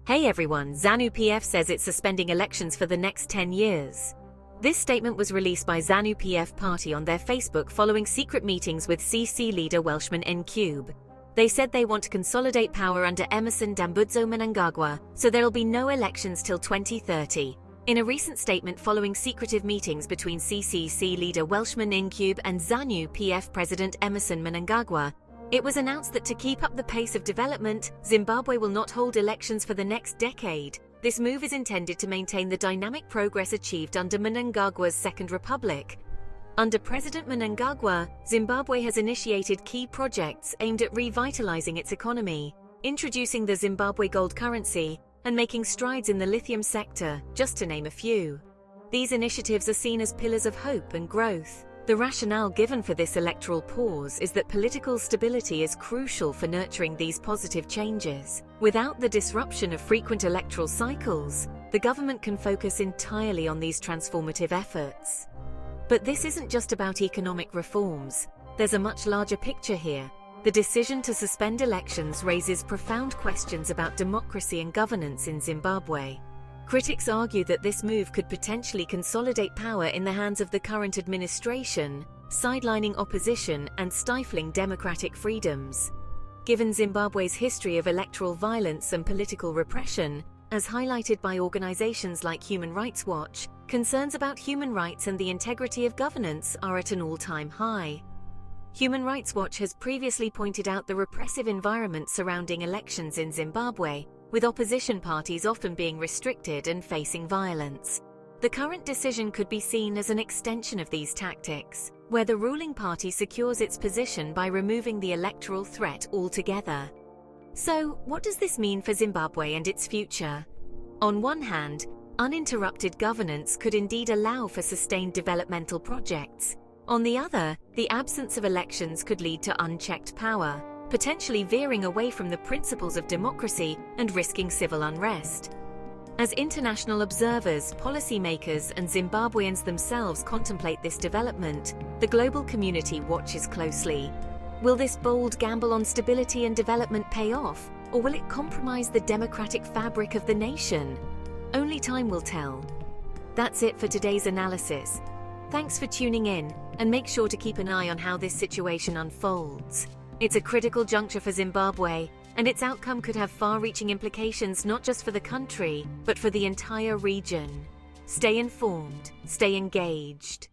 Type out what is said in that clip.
Hey everyone, ZANU PF says it's suspending elections for the next 10 years. This statement was released by ZANU PF party on their Facebook following secret meetings with CC leader Welshman Ncube. They said they want to consolidate power under Emmerson Dambudzo Mnangagwa, so there'll be no elections till 2030. In a recent statement following secretive meetings between CCC leader Welshman Ncube and ZANU PF president Emmerson Mnangagwa, it was announced that to keep up the pace of development, Zimbabwe will not hold elections for the next decade. This move is intended to maintain the dynamic progress achieved under Mnangagwa's Second Republic. Under President Mnangagwa, Zimbabwe has initiated key projects aimed at revitalizing its economy, introducing the Zimbabwe gold currency, and making strides in the lithium sector, just to name a few. These initiatives are seen as pillars of hope and growth. The rationale given for this electoral pause is that political stability is crucial for nurturing these positive changes. Without the disruption of frequent electoral cycles, the government can focus entirely on these transformative efforts. But this isn't just about economic reforms. There's a much larger picture here. The decision to suspend elections raises profound questions about democracy and governance in Zimbabwe. Critics argue that this move could potentially consolidate power in the hands of the current administration, sidelining opposition and stifling democratic freedoms. Given Zimbabwe's history of electoral violence and political repression, as highlighted by organizations like Human Rights Watch, concerns about human rights and the integrity of governance are at an all-time high. Human Rights Watch has previously pointed out the repressive environment surrounding elections in Zimbabwe, with opposition parties often being restricted and facing violence. The current decision could be seen as an extension of these tactics, where the ruling party secures its position by removing the electoral threat altogether. So, what does this mean for Zimbabwe and its future? On one hand, uninterrupted governance could indeed allow for sustained developmental projects. On the other, the absence of elections could lead to unchecked power, potentially veering away from the principles of democracy and risking civil unrest. As international observers, policymakers, and Zimbabweans themselves contemplate this development, the global community watches closely. Will this bold gamble on stability and development pay off, or will it compromise the democratic fabric of the nation? Only time will tell. That's it for today's analysis. Thanks for tuning in, and make sure to keep an eye on how this situation unfolds. It's a critical juncture for Zimbabwe, and its outcome could have far-reaching implications not just for the country, but for the entire region. Stay informed, stay engaged.